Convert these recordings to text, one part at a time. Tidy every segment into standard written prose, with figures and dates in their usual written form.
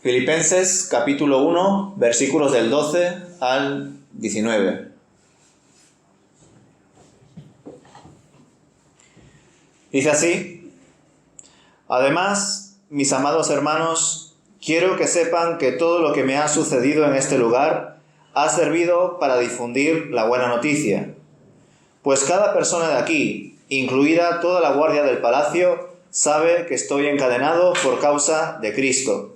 Filipenses capítulo 1, versículos del 12 al 19. Dice así: Además, mis amados hermanos, quiero que sepan que todo lo que me ha sucedido en este lugar ha servido para difundir la buena noticia. Pues cada persona de aquí, incluida toda la guardia del palacio, sabe que estoy encadenado por causa de Cristo.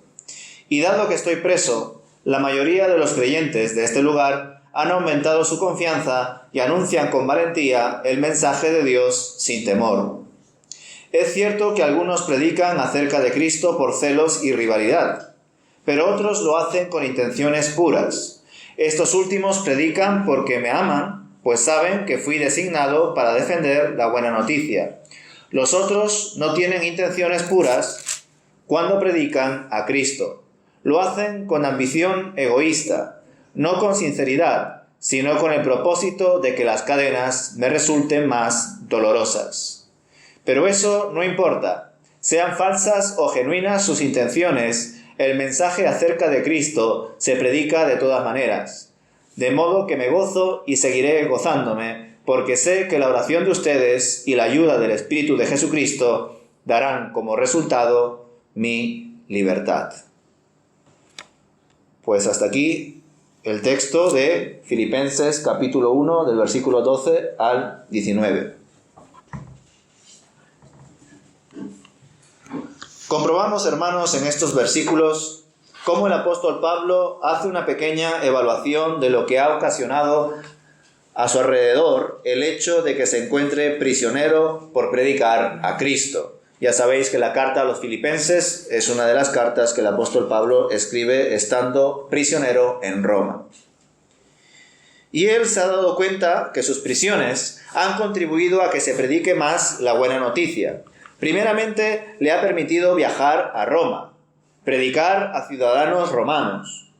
Y dado que estoy preso, la mayoría de los creyentes de este lugar han aumentado su confianza y anuncian con valentía el mensaje de Dios sin temor. Es cierto que algunos predican acerca de Cristo por celos y rivalidad, pero otros lo hacen con intenciones puras. Estos últimos predican porque me aman, pues saben que fui designado para defender la buena noticia. Los otros no tienen intenciones puras cuando predican a Cristo. Lo hacen con ambición egoísta, no con sinceridad, sino con el propósito de que las cadenas me resulten más dolorosas. Pero eso no importa. Sean falsas o genuinas sus intenciones, el mensaje acerca de Cristo se predica de todas maneras. De modo que me gozo y seguiré gozándome, porque sé que la oración de ustedes y la ayuda del Espíritu de Jesucristo darán como resultado mi libertad. Pues hasta aquí el texto de Filipenses capítulo 1 del versículo 12 al 19. Comprobamos, hermanos, en estos versículos cómo el apóstol Pablo hace una pequeña evaluación de lo que ha ocasionado a su alrededor el hecho de que se encuentre prisionero por predicar a Cristo. Ya sabéis que la carta a los Filipenses es una de las cartas que el apóstol Pablo escribe estando prisionero en Roma. Y él se ha dado cuenta que sus prisiones han contribuido a que se predique más la buena noticia. Primeramente, le ha permitido viajar a Roma, predicar a ciudadanos romanos,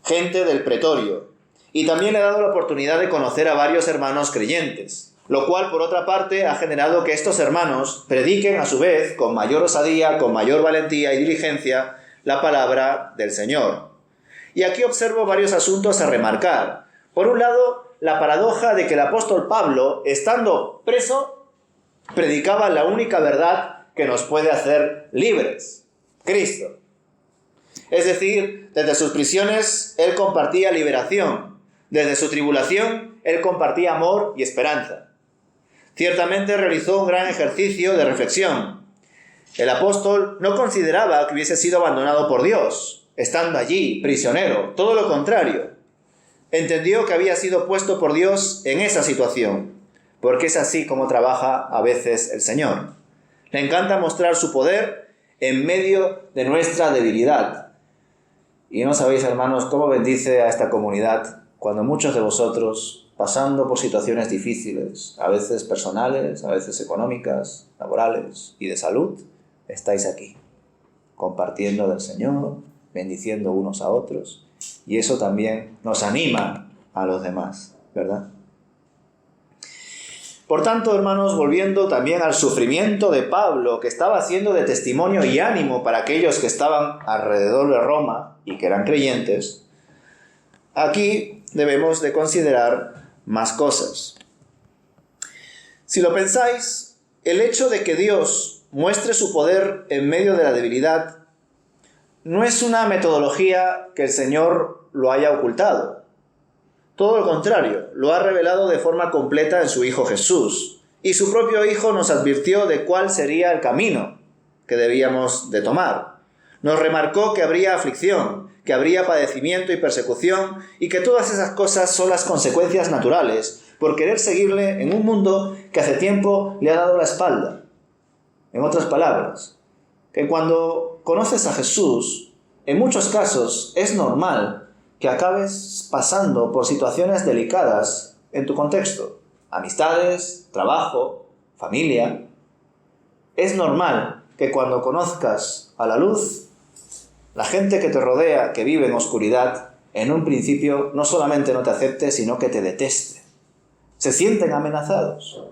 gente del pretorio, y también le ha dado la oportunidad de conocer a varios hermanos creyentes, lo cual, por otra parte, ha generado que estos hermanos prediquen a su vez, con mayor osadía, con mayor valentía y diligencia, la palabra del Señor. Y aquí observo varios asuntos a remarcar. Por un lado, la paradoja de que el apóstol Pablo, estando preso, predicaba la única verdad que nos puede hacer libres: Cristo. Es decir, desde sus prisiones, él compartía liberación. Desde su tribulación, él compartía amor y esperanza. Ciertamente realizó un gran ejercicio de reflexión. El apóstol no consideraba que hubiese sido abandonado por Dios, estando allí, prisionero. Todo lo contrario. Entendió que había sido puesto por Dios en esa situación, porque es así como trabaja a veces el Señor. Le encanta mostrar su poder en medio de nuestra debilidad. Y no sabéis, hermanos, cómo bendice a esta comunidad cuando muchos de vosotros, pasando por situaciones difíciles, a veces personales, a veces económicas, laborales y de salud, estáis aquí, compartiendo del Señor, bendiciendo unos a otros, y eso también nos anima a los demás, ¿verdad? Por tanto, hermanos, volviendo también al sufrimiento de Pablo, que estaba siendo de testimonio y ánimo para aquellos que estaban alrededor de Roma y que eran creyentes, aquí debemos de considerar más cosas. Si lo pensáis, el hecho de que Dios muestre su poder en medio de la debilidad no es una metodología que el Señor lo haya ocultado. Todo lo contrario, lo ha revelado de forma completa en su Hijo Jesús. Y su propio Hijo nos advirtió de cuál sería el camino que debíamos de tomar. Nos remarcó que habría aflicción, que habría padecimiento y persecución, y que todas esas cosas son las consecuencias naturales por querer seguirle en un mundo que hace tiempo le ha dado la espalda. En otras palabras, que cuando conoces a Jesús, en muchos casos es normal que acabes pasando por situaciones delicadas en tu contexto. Amistades, trabajo, familia. Es normal que cuando conozcas a la luz, la gente que te rodea, que vive en oscuridad, en un principio no solamente no te acepte, sino que te deteste. Se sienten amenazados.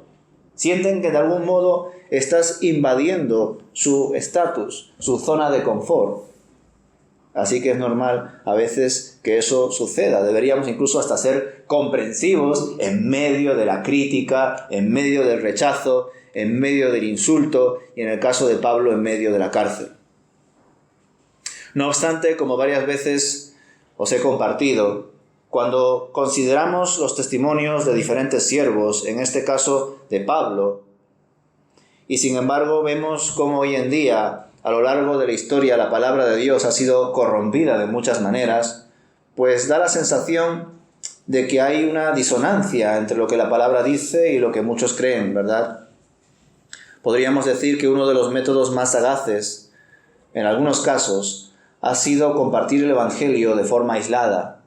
Sienten que de algún modo estás invadiendo su estatus, su zona de confort. Así que es normal a veces que eso suceda. Deberíamos incluso hasta ser comprensivos en medio de la crítica, en medio del rechazo, en medio del insulto y en el caso de Pablo en medio de la cárcel. No obstante, como varias veces os he compartido, cuando consideramos los testimonios de diferentes siervos, en este caso de Pablo, y sin embargo vemos cómo hoy en día, a lo largo de la historia, la palabra de Dios ha sido corrompida de muchas maneras, pues da la sensación de que hay una disonancia entre lo que la palabra dice y lo que muchos creen, ¿verdad? Podríamos decir que uno de los métodos más sagaces, en algunos casos, ha sido compartir el Evangelio de forma aislada,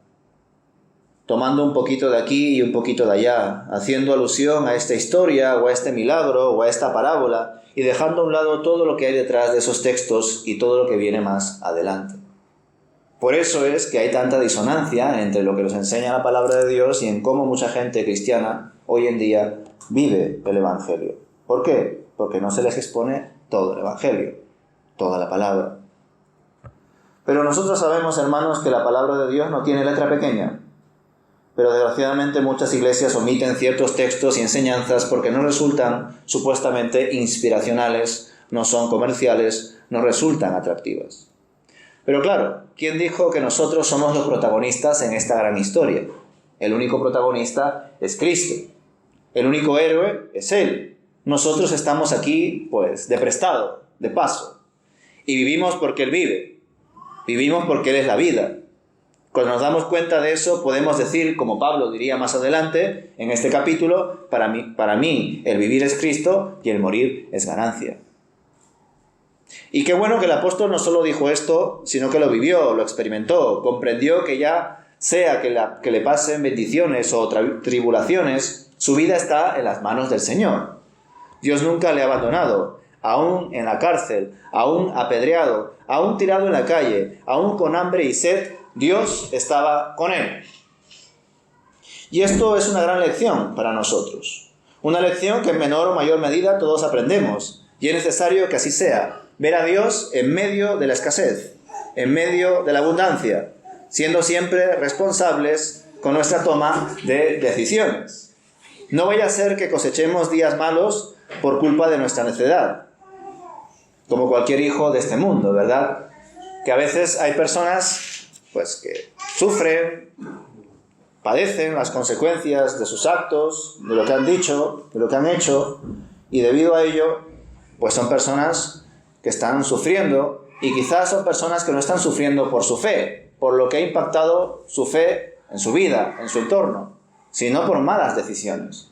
tomando un poquito de aquí y un poquito de allá, haciendo alusión a esta historia o a este milagro o a esta parábola, y dejando a un lado todo lo que hay detrás de esos textos y todo lo que viene más adelante. Por eso es que hay tanta disonancia entre lo que nos enseña la palabra de Dios y en cómo mucha gente cristiana hoy en día vive el Evangelio. ¿Por qué? Porque no se les expone todo el Evangelio, toda la palabra. Pero nosotros sabemos, hermanos, que la palabra de Dios no tiene letra pequeña. Pero desgraciadamente muchas iglesias omiten ciertos textos y enseñanzas porque no resultan supuestamente inspiracionales, no son comerciales, no resultan atractivas. Pero claro, ¿quién dijo que nosotros somos los protagonistas en esta gran historia? El único protagonista es Cristo. El único héroe es Él. Nosotros estamos aquí, pues, de prestado, de paso. Y vivimos porque Él vive. Vivimos porque Él es la vida. Cuando nos damos cuenta de eso, podemos decir, como Pablo diría más adelante, en este capítulo, para mí el vivir es Cristo y el morir es ganancia. Y qué bueno que el apóstol no solo dijo esto, sino que lo vivió, lo experimentó, comprendió que ya sea que le pasen bendiciones o tribulaciones, su vida está en las manos del Señor. Dios nunca le ha abandonado, aún en la cárcel, aún apedreado, aún tirado en la calle, aún con hambre y sed, Dios estaba con él. Y esto es una gran lección para nosotros. Una lección que en menor o mayor medida todos aprendemos. Y es necesario que así sea. Ver a Dios en medio de la escasez, en medio de la abundancia, siendo siempre responsables con nuestra toma de decisiones. No vaya a ser que cosechemos días malos por culpa de nuestra necedad. Como cualquier hijo de este mundo, ¿verdad? Que a veces hay personas pues que sufren, padecen las consecuencias de sus actos, de lo que han dicho, de lo que han hecho, y debido a ello, pues son personas que están sufriendo, y quizás son personas que no están sufriendo por su fe, por lo que ha impactado su fe en su vida, en su entorno, sino por malas decisiones.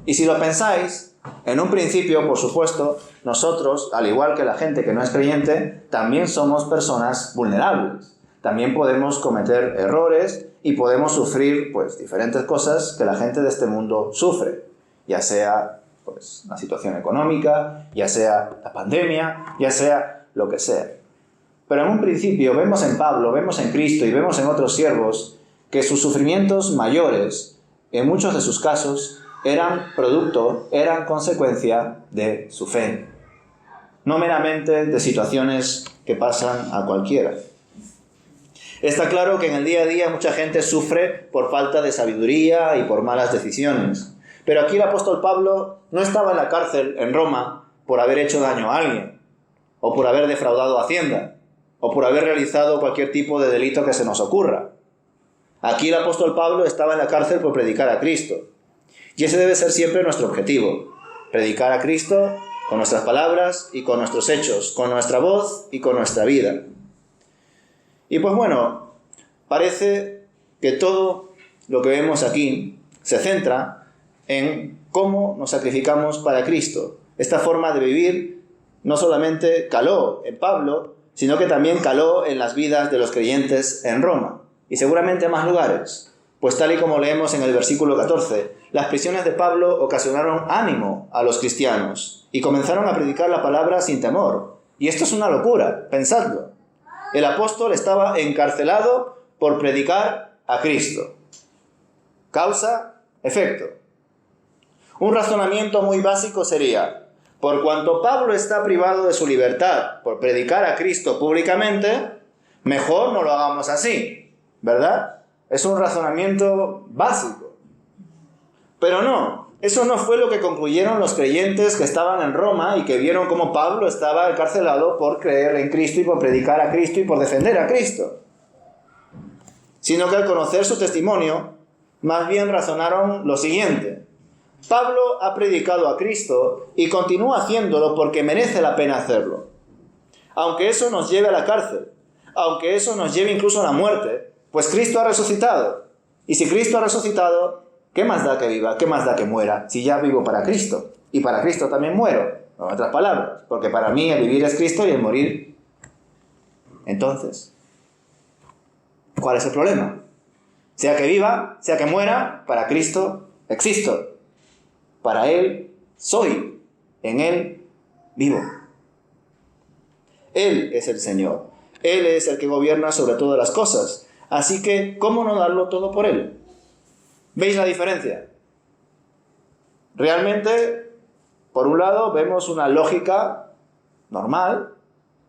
Y si lo pensáis, en un principio, por supuesto, nosotros, al igual que la gente que no es creyente, también somos personas vulnerables. También podemos cometer errores y podemos sufrir pues, diferentes cosas que la gente de este mundo sufre, ya sea pues, la situación económica, ya sea la pandemia, ya sea lo que sea. Pero en un principio vemos en Pablo, vemos en Cristo y vemos en otros siervos que sus sufrimientos mayores, en muchos de sus casos, eran consecuencia de su fe, no meramente de situaciones que pasan a cualquiera. Está claro que en el día a día mucha gente sufre por falta de sabiduría y por malas decisiones. Pero aquí el apóstol Pablo no estaba en la cárcel en Roma por haber hecho daño a alguien, o por haber defraudado a Hacienda, o por haber realizado cualquier tipo de delito que se nos ocurra. Aquí el apóstol Pablo estaba en la cárcel por predicar a Cristo. Y ese debe ser siempre nuestro objetivo: predicar a Cristo con nuestras palabras y con nuestros hechos, con nuestra voz y con nuestra vida. Y pues bueno, parece que todo lo que vemos aquí se centra en cómo nos sacrificamos para Cristo. Esta forma de vivir no solamente caló en Pablo, sino que también caló en las vidas de los creyentes en Roma, y seguramente en más lugares. Pues tal y como leemos en el versículo 14, las prisiones de Pablo ocasionaron ánimo a los cristianos y comenzaron a predicar la palabra sin temor. Y esto es una locura, pensadlo. El apóstol estaba encarcelado por predicar a Cristo. Causa, efecto. Un razonamiento muy básico sería: por cuanto Pablo está privado de su libertad por predicar a Cristo públicamente, Mejor no lo hagamos así, ¿verdad? Es un razonamiento básico. Pero no, eso no fue lo que concluyeron los creyentes que estaban en Roma y que vieron cómo Pablo estaba encarcelado por creer en Cristo y por predicar a Cristo y por defender a Cristo. Sino que al conocer su testimonio, más bien razonaron lo siguiente: Pablo ha predicado a Cristo y continúa haciéndolo porque merece la pena hacerlo. Aunque eso nos lleve a la cárcel, aunque eso nos lleve incluso a la muerte, pues Cristo ha resucitado. Y si Cristo ha resucitado, ¿qué más da que viva? ¿Qué más da que muera? Si ya vivo para Cristo. Y para Cristo también muero. En otras palabras, porque para mí el vivir es Cristo y el morir. Entonces, ¿cuál es el problema? Sea que viva, sea que muera, para Cristo existo. Para Él soy. En Él vivo. Él es el Señor. Él es el que gobierna sobre todas las cosas. Así que, ¿cómo no darlo todo por Él? ¿Veis la diferencia? Realmente, por un lado, vemos una lógica normal.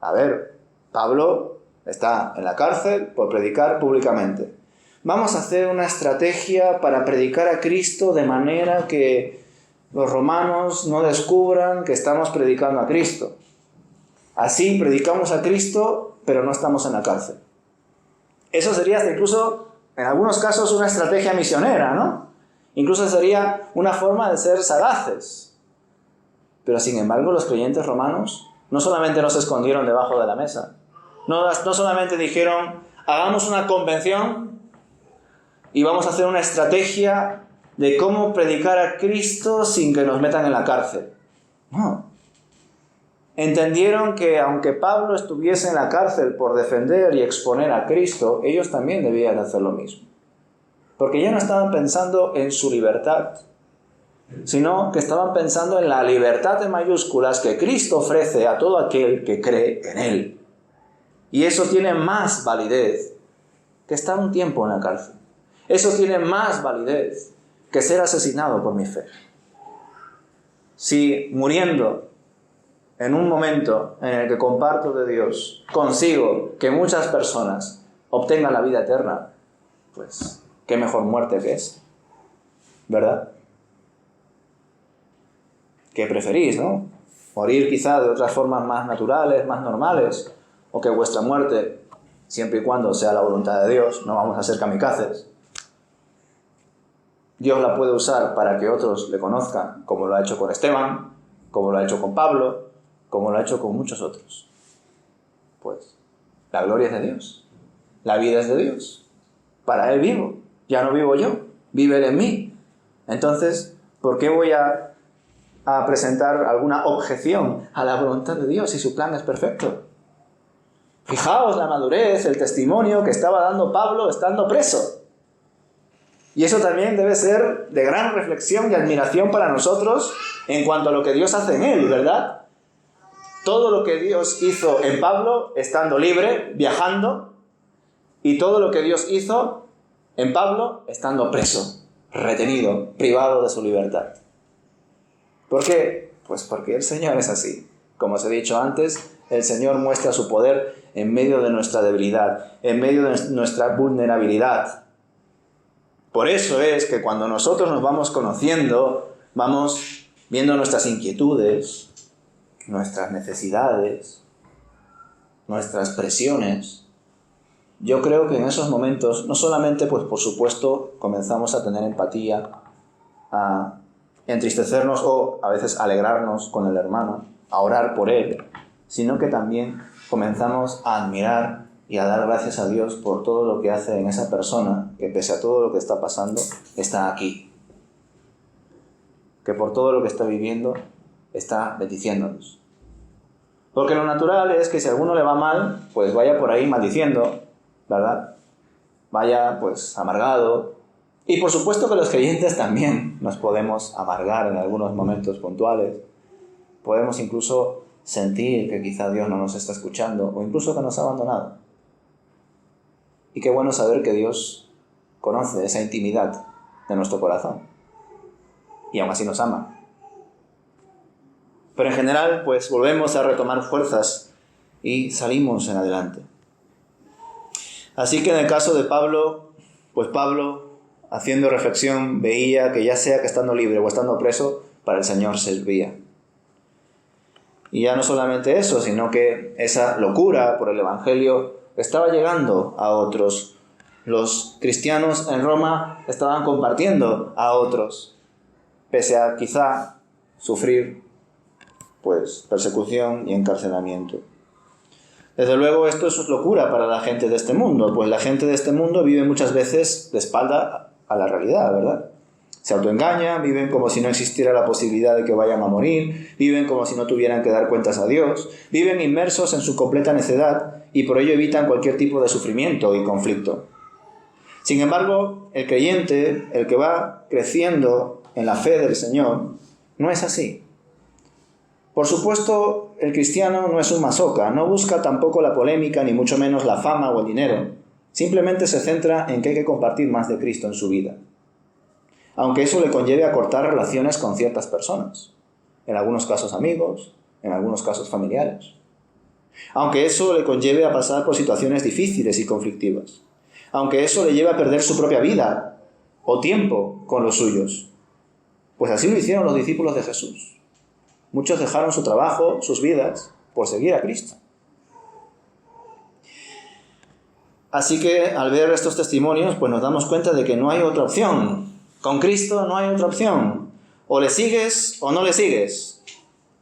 A ver, Pablo está en la cárcel por predicar públicamente. Vamos a hacer una estrategia para predicar a Cristo de manera que los romanos no descubran que estamos predicando a Cristo. Así predicamos a Cristo, pero no estamos en la cárcel. Eso sería hasta incluso, en algunos casos, una estrategia misionera, ¿no? Incluso sería una forma de ser sagaces. Pero sin embargo, los creyentes romanos no solamente no se escondieron debajo de la mesa, no solamente dijeron, hagamos una convención y vamos a hacer una estrategia de cómo predicar a Cristo sin que nos metan en la cárcel. No. Entendieron que aunque Pablo estuviese en la cárcel por defender y exponer a Cristo, ellos también debían hacer lo mismo. Porque ya no estaban pensando en su libertad, sino que estaban pensando en la libertad en mayúsculas que Cristo ofrece a todo aquel que cree en Él. Y eso tiene más validez que estar un tiempo en la cárcel. Eso tiene más validez que ser asesinado por mi fe. Si muriendo en un momento en el que comparto de Dios, consigo que muchas personas obtengan la vida eterna, pues qué mejor muerte que esa, ¿verdad? ¿Qué preferís, no? Morir quizá de otras formas más naturales, más normales, o que vuestra muerte, siempre y cuando sea la voluntad de Dios, no vamos a ser kamikazes, Dios la puede usar para que otros le conozcan, como lo ha hecho con Esteban, como lo ha hecho con Pablo, como lo ha hecho con muchos otros. Pues la gloria es de Dios, la vida es de Dios, para Él vivo, ya no vivo yo, vive Él en mí. Entonces, ¿por qué voy a presentar alguna objeción a la voluntad de Dios si su plan es perfecto? Fijaos la madurez, el testimonio que estaba dando Pablo estando preso. Y eso también debe ser de gran reflexión y admiración para nosotros en cuanto a lo que Dios hace en él, ¿verdad? Todo lo que Dios hizo en Pablo, estando libre, viajando, y todo lo que Dios hizo en Pablo, estando preso, retenido, privado de su libertad. ¿Por qué? Pues porque el Señor es así. Como os he dicho antes, el Señor muestra su poder en medio de nuestra debilidad, en medio de nuestra vulnerabilidad. Por eso es que cuando nosotros nos vamos conociendo, vamos viendo nuestras inquietudes, nuestras necesidades, nuestras presiones. Yo creo que en esos momentos, no solamente, pues por supuesto, comenzamos a tener empatía, a entristecernos o a veces alegrarnos con el hermano, a orar por él, sino que también comenzamos a admirar y a dar gracias a Dios por todo lo que hace en esa persona, que pese a todo lo que está pasando, está aquí. Que por todo lo que está viviendo, está bendiciéndonos. Porque lo natural es que si a alguno le va mal, pues vaya por ahí maldiciendo, ¿verdad? Vaya pues amargado. Y por supuesto que los creyentes también nos podemos amargar en algunos momentos puntuales. Podemos incluso sentir que quizá Dios no nos está escuchando o incluso que nos ha abandonado. Y qué bueno saber que Dios conoce esa intimidad de nuestro corazón y aún así nos ama. Pero en general, pues volvemos a retomar fuerzas y salimos en adelante. Así que en el caso de Pablo, pues Pablo, haciendo reflexión, veía que ya sea que estando libre o estando preso, para el Señor servía. Y ya no solamente eso, sino que esa locura por el Evangelio estaba llegando a otros. Los cristianos en Roma estaban compartiendo a otros, pese a quizá sufrir pues persecución y encarcelamiento. Desde luego esto es locura para la gente de este mundo, pues la gente de este mundo vive muchas veces de espalda a la realidad, ¿verdad? Se autoengañan, viven como si no existiera la posibilidad de que vayan a morir, viven como si no tuvieran que dar cuentas a Dios, viven inmersos en su completa necedad y por ello evitan cualquier tipo de sufrimiento y conflicto. Sin embargo, el creyente, el que va creciendo en la fe del Señor, no es así. Por supuesto, el cristiano no es un masoca, no busca tampoco la polémica ni mucho menos la fama o el dinero. Simplemente se centra en que hay que compartir más de Cristo en su vida. Aunque eso le conlleve a cortar relaciones con ciertas personas, en algunos casos amigos, en algunos casos familiares. Aunque eso le conlleve a pasar por situaciones difíciles y conflictivas. Aunque eso le lleve a perder su propia vida o tiempo con los suyos. Pues así lo hicieron los discípulos de Jesús. Muchos dejaron su trabajo, sus vidas, por seguir a Cristo. Así que al ver estos testimonios, pues nos damos cuenta de que no hay otra opción. Con Cristo no hay otra opción. O le sigues o no le sigues.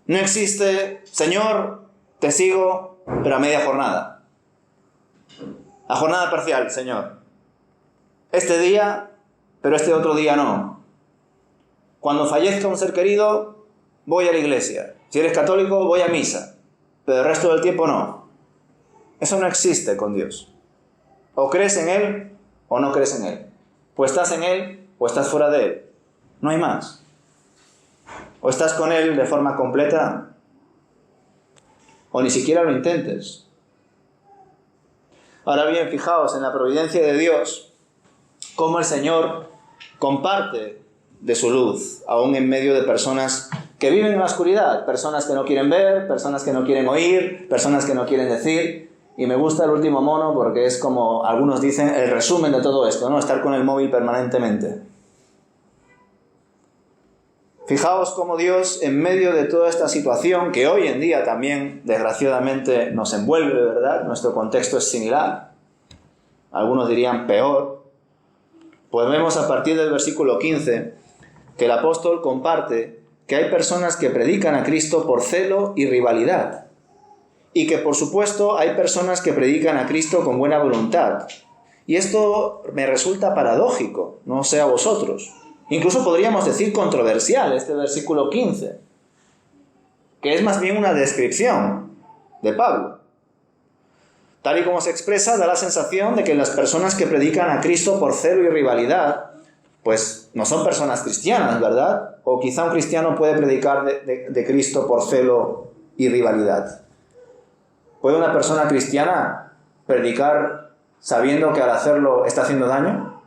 No existe, Señor, te sigo, pero a media jornada. A jornada parcial, Señor. Este día, pero este otro día no. Cuando fallezca un ser querido, voy a la iglesia. Si eres católico, voy a misa. Pero el resto del tiempo no. Eso no existe con Dios. O crees en Él o no crees en Él. O estás en Él o estás fuera de Él. No hay más. O estás con Él de forma completa o ni siquiera lo intentes. Ahora bien, fijaos en la providencia de Dios, cómo el Señor comparte de su luz, aún en medio de personas que viven en la oscuridad, personas que no quieren ver, personas que no quieren oír, personas que no quieren decir. Y me gusta el último mono porque es como algunos dicen el resumen de todo esto, ¿no? Estar con el móvil permanentemente. Fijaos cómo Dios, en medio de toda esta situación, que hoy en día también, desgraciadamente, nos envuelve, ¿verdad? Nuestro contexto es similar. Algunos dirían peor. Pues vemos a partir del versículo 15 que el apóstol comparte que hay personas que predican a Cristo por celo y rivalidad. Y que, por supuesto, hay personas que predican a Cristo con buena voluntad. Y esto me resulta paradójico, no sé a vosotros. Incluso podríamos decir controversial este versículo 15, que es más bien una descripción de Pablo. Tal y como se expresa, da la sensación de que las personas que predican a Cristo por celo y rivalidad, pues no son personas cristianas, ¿verdad? O quizá un cristiano puede predicar de Cristo por celo y rivalidad. ¿Puede una persona cristiana predicar sabiendo que al hacerlo está haciendo daño?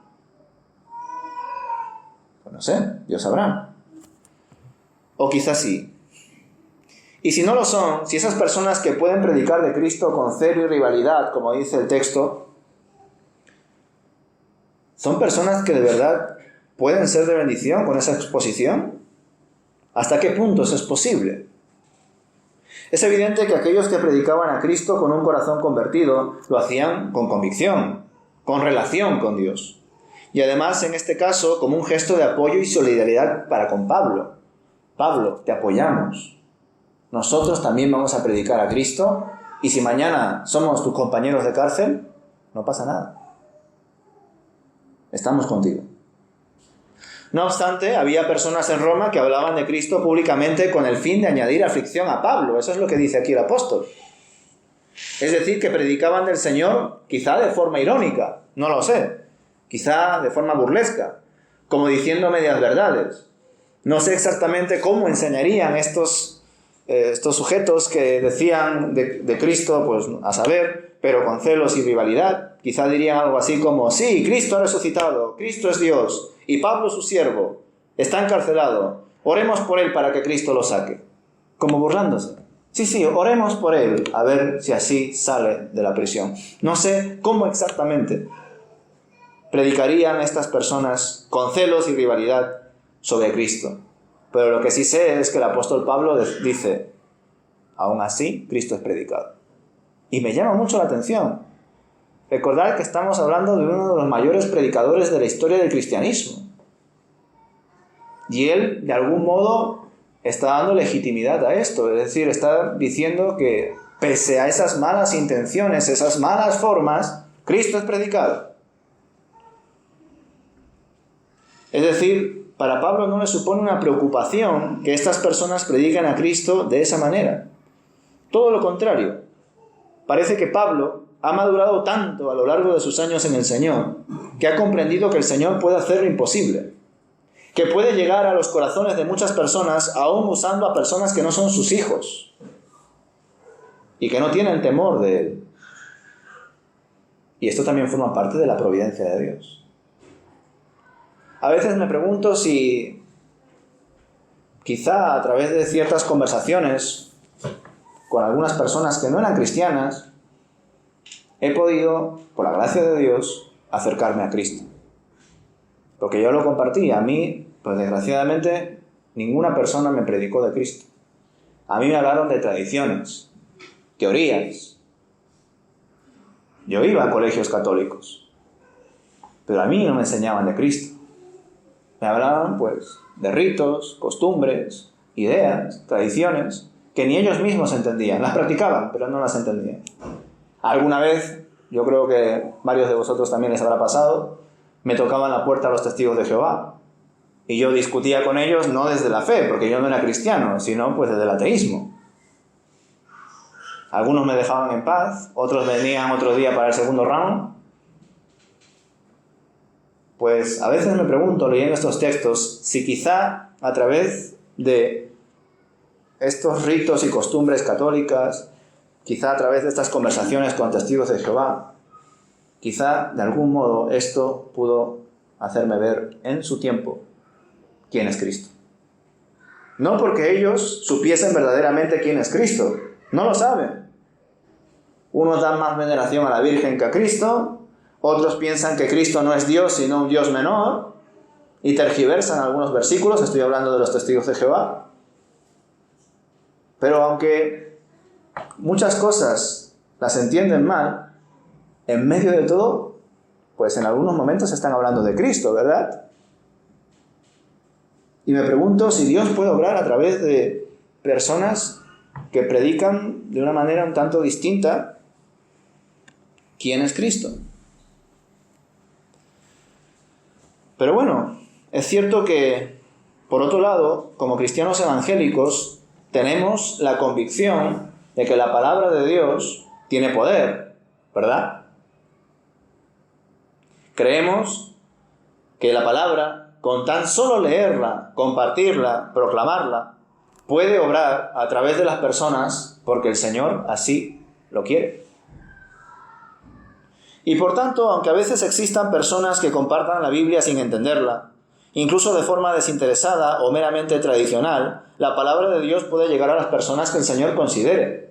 Pues no sé, Dios sabrá. O quizás sí. Y si no lo son, si esas personas que pueden predicar de Cristo con celo y rivalidad, como dice el texto, son personas que de verdad pueden ser de bendición con esa exposición, ¿hasta qué punto eso es posible? Es evidente que aquellos que predicaban a Cristo con un corazón convertido lo hacían con convicción, con relación con Dios. Y además, en este caso, como un gesto de apoyo y solidaridad para con Pablo. Pablo, te apoyamos. Nosotros también vamos a predicar a Cristo y si mañana somos tus compañeros de cárcel, no pasa nada. Estamos contigo. No obstante, había personas en Roma que hablaban de Cristo públicamente con el fin de añadir aflicción a Pablo. Eso es lo que dice aquí el apóstol. Es decir, que predicaban del Señor quizá de forma irónica, no lo sé, quizá de forma burlesca, como diciendo medias verdades. No sé exactamente cómo enseñarían estos sujetos que decían de Cristo, pues a saber, pero con celos y rivalidad. Quizá dirían algo así como, sí, Cristo ha resucitado, Cristo es Dios, y Pablo su siervo está encarcelado, oremos por él para que Cristo lo saque. Como burlándose. Sí, oremos por él, a ver si así sale de la prisión. No sé cómo exactamente predicarían estas personas con celos y rivalidad sobre Cristo. Pero lo que sí sé es que el apóstol Pablo dice, aún así, Cristo es predicado. Y me llama mucho la atención. Recordad que estamos hablando de uno de los mayores predicadores de la historia del cristianismo. Y él, de algún modo, está dando legitimidad a esto. Es decir, está diciendo que pese a esas malas intenciones, esas malas formas, Cristo es predicado. Es decir, para Pablo no le supone una preocupación que estas personas prediquen a Cristo de esa manera. Todo lo contrario. Parece que Pablo ha madurado tanto a lo largo de sus años en el Señor que ha comprendido que el Señor puede hacer lo imposible, que puede llegar a los corazones de muchas personas aún usando a personas que no son sus hijos y que no tienen temor de Él. Y esto también forma parte de la providencia de Dios. A veces me pregunto si quizá a través de ciertas conversaciones con algunas personas que no eran cristianas, he podido, por la gracia de Dios, acercarme a Cristo. Porque yo lo compartí. A mí, pues desgraciadamente, ninguna persona me predicó de Cristo. A mí me hablaron de tradiciones, teorías. Yo iba a colegios católicos, pero a mí no me enseñaban de Cristo. Me hablaban, pues, de ritos, costumbres, ideas, tradiciones, que ni ellos mismos entendían. Las practicaban, pero no las entendían. Alguna vez, yo creo que varios de vosotros también les habrá pasado, me tocaban la puerta a los testigos de Jehová. Y yo discutía con ellos no desde la fe, porque yo no era cristiano, sino pues desde el ateísmo. Algunos me dejaban en paz, otros venían otro día para el segundo round. Pues a veces me pregunto, leyendo estos textos, si quizá a través de estos ritos y costumbres católicas, quizá a través de estas conversaciones con testigos de Jehová, quizá de algún modo esto pudo hacerme ver en su tiempo quién es Cristo. No porque ellos supiesen verdaderamente quién es Cristo, no lo saben. Unos dan más veneración a la Virgen que a Cristo, otros piensan que Cristo no es Dios sino un Dios menor y tergiversan algunos versículos, estoy hablando de los testigos de Jehová. Pero aunque muchas cosas las entienden mal, en medio de todo, pues en algunos momentos están hablando de Cristo, ¿verdad? Y me pregunto si Dios puede obrar a través de personas que predican de una manera un tanto distinta quién es Cristo. Pero bueno, es cierto que, por otro lado, como cristianos evangélicos, tenemos la convicción de que la palabra de Dios tiene poder, ¿verdad? Creemos que la palabra, con tan solo leerla, compartirla, proclamarla, puede obrar a través de las personas porque el Señor así lo quiere. Y por tanto, aunque a veces existan personas que compartan la Biblia sin entenderla, incluso de forma desinteresada o meramente tradicional, la palabra de Dios puede llegar a las personas que el Señor considere.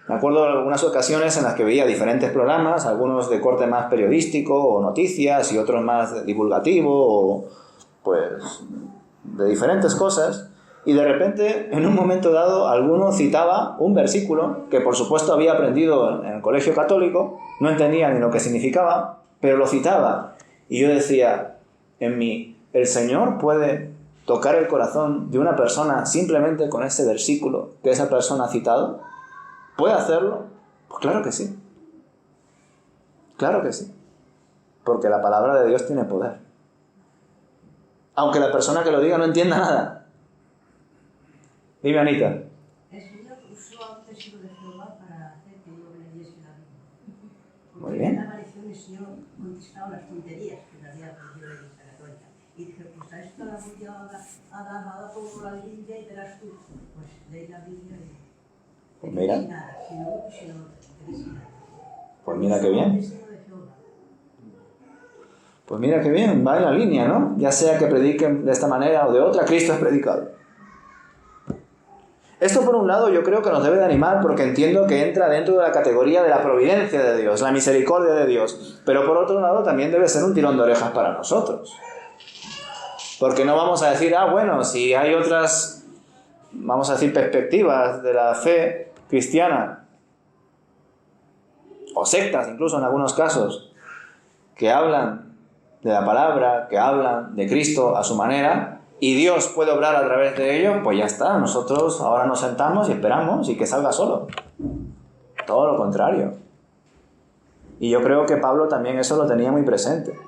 Me acuerdo de algunas ocasiones en las que veía diferentes programas, algunos de corte más periodístico o noticias y otros más divulgativo o pues de diferentes cosas, y de repente en un momento dado alguno citaba un versículo que por supuesto había aprendido en el colegio católico, no entendía ni lo que significaba, pero lo citaba y yo decía en mí, ¿el Señor puede tocar el corazón de una persona simplemente con ese versículo que esa persona ha citado? ¿Puede hacerlo? Pues claro que sí. Claro que sí. Porque la palabra de Dios tiene poder. Aunque la persona que lo diga no entienda nada. Dime, Anita. El Señor usó a un testigo de Jehová para hacer que yo leyese la Biblia. Muy bien. En la aparición el Señor contestaba las tonterías que le había aprendido la Iglesia Católica. Y dije, pues a esto la voy a pongo la Biblia y verás tú. Pues leí la Biblia y... Pues mira. Pues mira qué bien. Pues mira qué bien, va en la línea, ¿no? Ya sea que prediquen de esta manera o de otra, Cristo es predicado. Esto, por un lado, yo creo que nos debe de animar porque entiendo que entra dentro de la categoría de la providencia de Dios, la misericordia de Dios. Pero por otro lado, también debe ser un tirón de orejas para nosotros. Porque no vamos a decir, bueno, si hay otras, vamos a decir, perspectivas de la fe cristiana, o sectas incluso en algunos casos, que hablan de la palabra, que hablan de Cristo a su manera, y Dios puede obrar a través de ello, pues ya está. Nosotros ahora nos sentamos y esperamos y que salga solo. Todo lo contrario. Y yo creo que Pablo también eso lo tenía muy presente.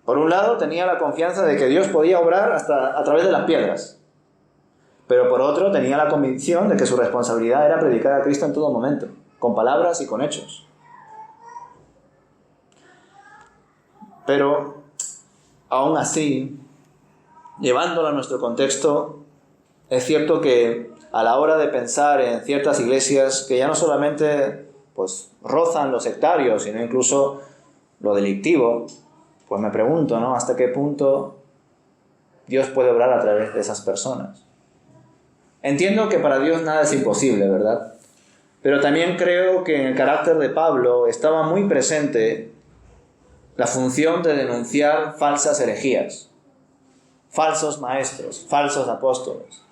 Por un lado, tenía la confianza de que Dios podía obrar hasta a través de las piedras. Pero por otro, tenía la convicción de que su responsabilidad era predicar a Cristo en todo momento, con palabras y con hechos. Pero, aún así, llevándolo a nuestro contexto, es cierto que a la hora de pensar en ciertas iglesias que ya no solamente pues rozan lo sectario, sino incluso lo delictivo, pues me pregunto, ¿no?, hasta qué punto Dios puede obrar a través de esas personas. Entiendo que para Dios nada es imposible, ¿verdad? Pero también creo que en el carácter de Pablo estaba muy presente la función de denunciar falsas herejías, falsos maestros, falsos apóstoles.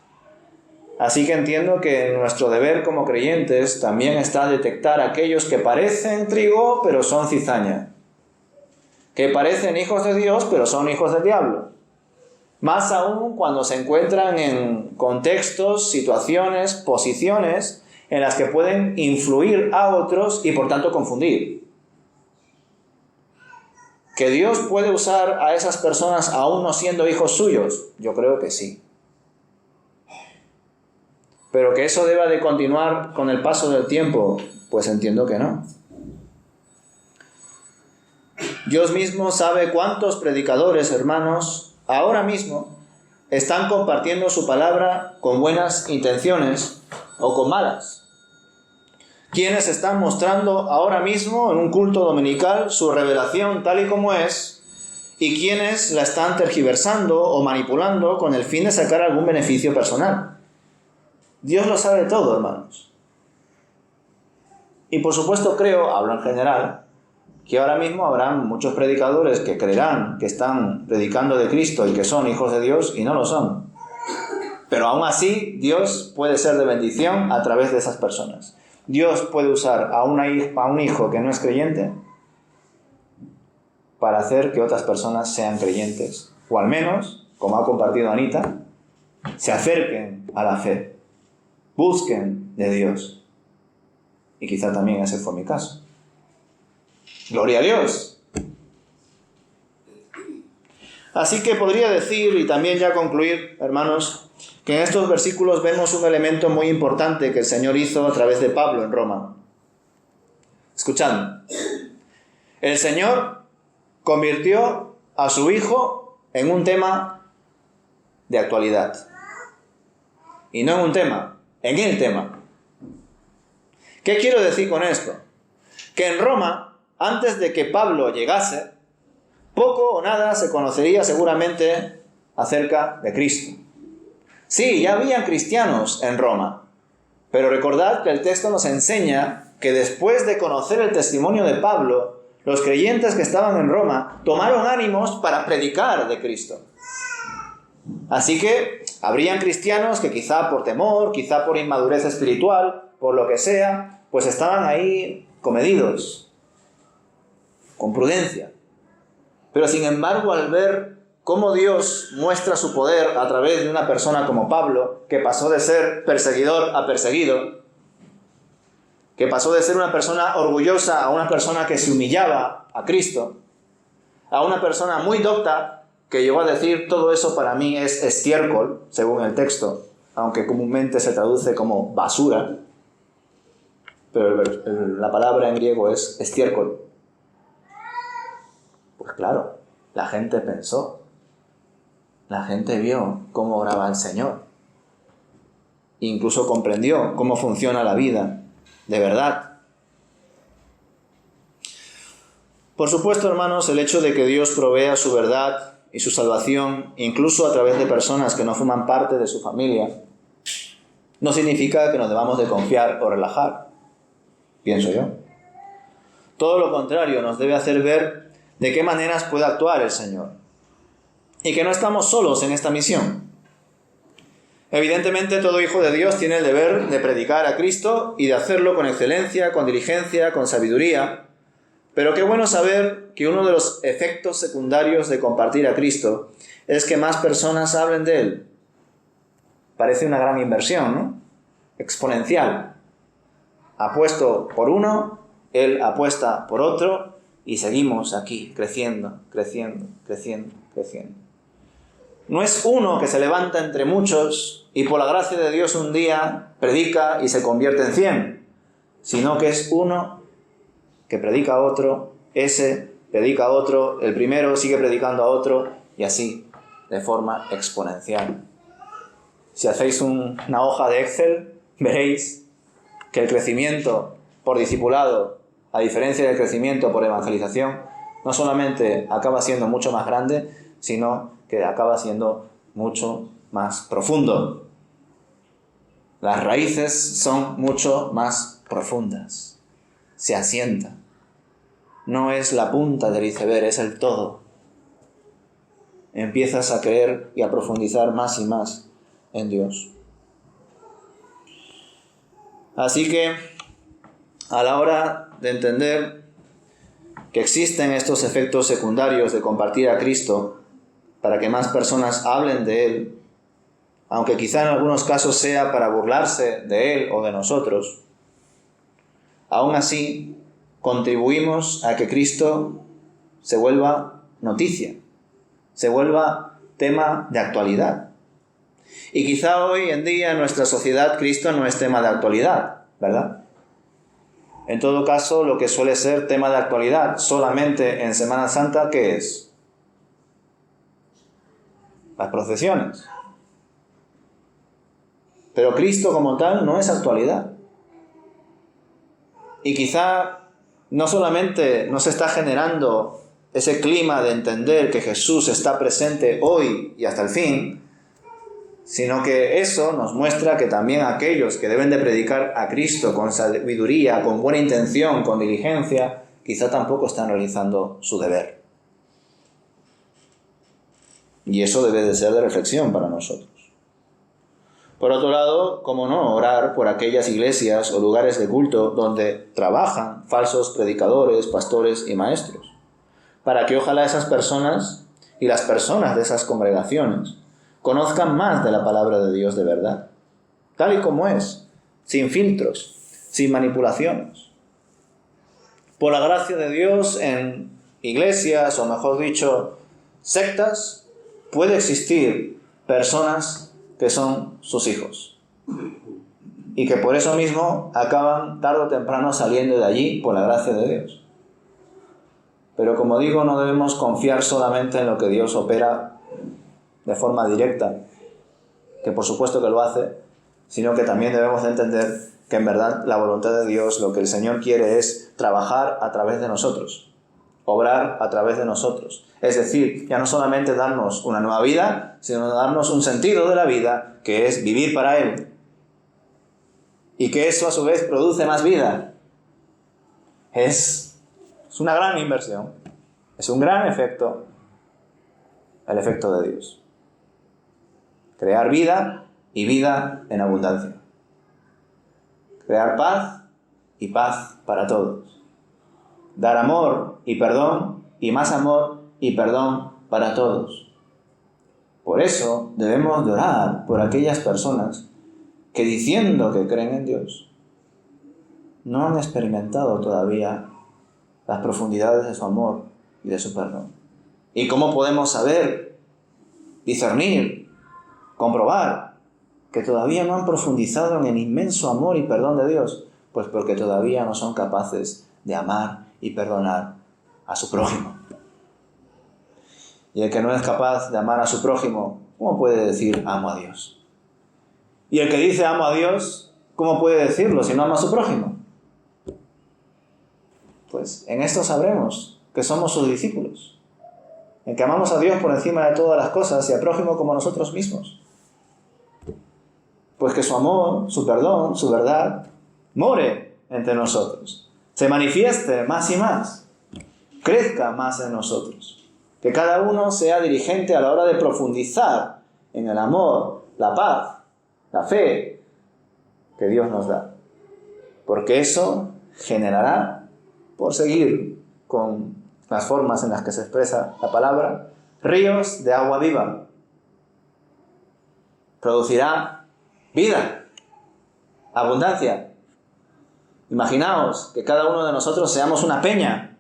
Así que entiendo que nuestro deber como creyentes también está detectar a aquellos que parecen trigo pero son cizaña, que parecen hijos de Dios pero son hijos del diablo. Más aún cuando se encuentran en contextos, situaciones, posiciones en las que pueden influir a otros y por tanto confundir. ¿Que Dios puede usar a esas personas aún no siendo hijos suyos? Yo creo que sí. Pero que eso deba de continuar con el paso del tiempo, pues entiendo que no. Dios mismo sabe cuántos predicadores, hermanos, ahora mismo están compartiendo su palabra con buenas intenciones o con malas. Quienes están mostrando ahora mismo en un culto dominical su revelación tal y como es, y quienes la están tergiversando o manipulando con el fin de sacar algún beneficio personal. Dios lo sabe todo, hermanos. Y por supuesto creo, hablo en general, que ahora mismo habrán muchos predicadores que creerán que están predicando de Cristo y que son hijos de Dios y no lo son. Pero aún así, Dios puede ser de bendición a través de esas personas. Dios puede usar a un hijo que no es creyente para hacer que otras personas sean creyentes. O al menos, como ha compartido Anita, se acerquen a la fe. Busquen de Dios. Y quizá también ese fue mi caso. ¡Gloria a Dios! Así que podría decir, y también ya concluir, hermanos, que en estos versículos vemos un elemento muy importante que el Señor hizo a través de Pablo en Roma. Escuchad. El Señor convirtió a su Hijo en un tema de actualidad. Y no en un tema, en el tema. ¿Qué quiero decir con esto? Que en Roma, antes de que Pablo llegase, poco o nada se conocería seguramente acerca de Cristo. Sí, ya habían cristianos en Roma, pero recordad que el texto nos enseña que después de conocer el testimonio de Pablo, los creyentes que estaban en Roma tomaron ánimos para predicar de Cristo. Así que habrían cristianos que quizá por temor, quizá por inmadurez espiritual, por lo que sea, pues estaban ahí comedidos, con prudencia. Pero sin embargo, al ver cómo Dios muestra su poder a través de una persona como Pablo, que pasó de ser perseguidor a perseguido, que pasó de ser una persona orgullosa a una persona que se humillaba a Cristo, a una persona muy docta que llegó a decir todo eso para mí es estiércol, según el texto, aunque comúnmente se traduce como basura, pero la palabra en griego es estiércol. Pues claro, la gente pensó, la gente vio cómo oraba el Señor, incluso comprendió cómo funciona la vida de verdad. Por supuesto, hermanos, el hecho de que Dios provea su verdad y su salvación, incluso a través de personas que no forman parte de su familia, no significa que nos debamos de confiar o relajar, pienso yo. Todo lo contrario, nos debe hacer ver de qué maneras puede actuar el Señor. Y que no estamos solos en esta misión. Evidentemente, todo hijo de Dios tiene el deber de predicar a Cristo y de hacerlo con excelencia, con diligencia, con sabiduría. Pero qué bueno saber que uno de los efectos secundarios de compartir a Cristo es que más personas hablen de Él. Parece una gran inversión, ¿no? Exponencial. Apuesto por uno, Él apuesta por otro y seguimos aquí, creciendo, creciendo, creciendo, creciendo. No es uno que se levanta entre muchos y por la gracia de Dios un día predica y se convierte en 100, sino que es uno que predica a otro, ese predica a otro, el primero sigue predicando a otro y así, de forma exponencial. Si hacéis una hoja de Excel, veréis que el crecimiento por discipulado, a diferencia del crecimiento por evangelización, no solamente acaba siendo mucho más grande, sino que acaba siendo mucho más profundo. Las raíces son mucho más profundas. Se asienta. No es la punta del iceberg, es el todo. Empiezas a creer y a profundizar más y más en Dios. Así que, a la hora de entender que existen estos efectos secundarios de compartir a Cristo para que más personas hablen de Él, aunque quizá en algunos casos sea para burlarse de Él o de nosotros, aún así contribuimos a que Cristo se vuelva noticia, se vuelva tema de actualidad. Y quizá hoy en día en nuestra sociedad Cristo no es tema de actualidad, ¿verdad? En todo caso, lo que suele ser tema de actualidad solamente en Semana Santa, ¿qué es? Las procesiones. Pero Cristo como tal no es actualidad. Y quizá no solamente nos está generando ese clima de entender que Jesús está presente hoy y hasta el fin, sino que eso nos muestra que también aquellos que deben de predicar a Cristo con sabiduría, con buena intención, con diligencia, quizá tampoco están realizando su deber. Y eso debe de ser de reflexión para nosotros. Por otro lado, cómo no orar por aquellas iglesias o lugares de culto donde trabajan falsos predicadores, pastores y maestros, para que ojalá esas personas y las personas de esas congregaciones conozcan más de la palabra de Dios de verdad, tal y como es, sin filtros, sin manipulaciones. Por la gracia de Dios, en iglesias, o mejor dicho, sectas, puede existir personas que son sus hijos y que por eso mismo acaban tarde o temprano saliendo de allí por la gracia de Dios. Pero como digo, no debemos confiar solamente en lo que Dios opera de forma directa, que por supuesto que lo hace, sino que también debemos de entender que en verdad la voluntad de Dios, lo que el Señor quiere es trabajar a través de nosotros, obrar a través de nosotros. Es decir, ya no solamente darnos una nueva vida, sino darnos un sentido de la vida, que es vivir para Él. Y que eso a su vez produce más vida. Es una gran inversión. Es un gran efecto, el efecto de Dios. Crear vida y vida en abundancia. Crear paz y paz para todos. Dar amor y perdón y más amor y perdón para todos. Por eso debemos de orar por aquellas personas que diciendo que creen en Dios no han experimentado todavía las profundidades de su amor y de su perdón. ¿Y cómo podemos saber, discernir, comprobar que todavía no han profundizado en el inmenso amor y perdón de Dios? Pues porque todavía no son capaces de amar y perdonar a su prójimo. Y el que no es capaz de amar a su prójimo, ¿cómo puede decir amo a Dios? Y el que dice amo a Dios, ¿cómo puede decirlo si no ama a su prójimo? Pues en esto sabremos que somos sus discípulos, en que amamos a Dios por encima de todas las cosas y al prójimo como nosotros mismos. Pues que su amor, su perdón, su verdad, more entre nosotros. Se manifieste más y más. Crezca más en nosotros. Que cada uno sea diligente a la hora de profundizar en el amor, la paz, la fe que Dios nos da. Porque eso generará, por seguir con las formas en las que se expresa la palabra, ríos de agua viva. Producirá vida, abundancia. Imaginaos que cada uno de nosotros seamos una peña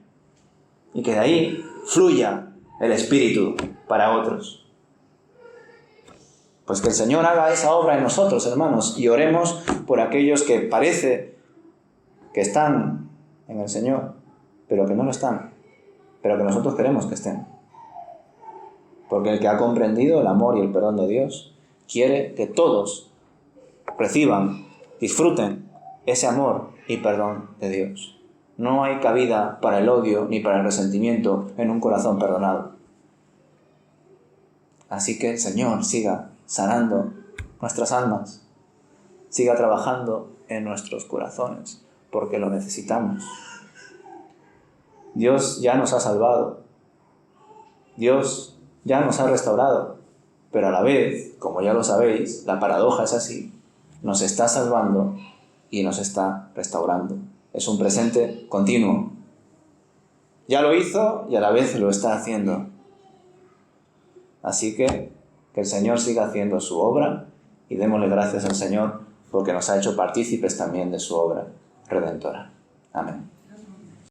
y que de ahí fluya el Espíritu para otros. Pues que el Señor haga esa obra en nosotros, hermanos, y oremos por aquellos que parece que están en el Señor, pero que no lo están, pero que nosotros queremos que estén. Porque el que ha comprendido el amor y el perdón de Dios quiere que todos reciban, disfruten ese amor y perdón de Dios. No hay cabida para el odio ni para el resentimiento en un corazón perdonado. Así que el Señor siga sanando nuestras almas, siga trabajando en nuestros corazones, porque lo necesitamos. Dios ya nos ha salvado, Dios ya nos ha restaurado, pero a la vez, como ya lo sabéis, la paradoja es así, nos está salvando y nos está restaurando. Es un presente continuo. Ya lo hizo y a la vez lo está haciendo. Así que el Señor siga haciendo su obra y démosle gracias al Señor porque nos ha hecho partícipes también de su obra redentora. Amén.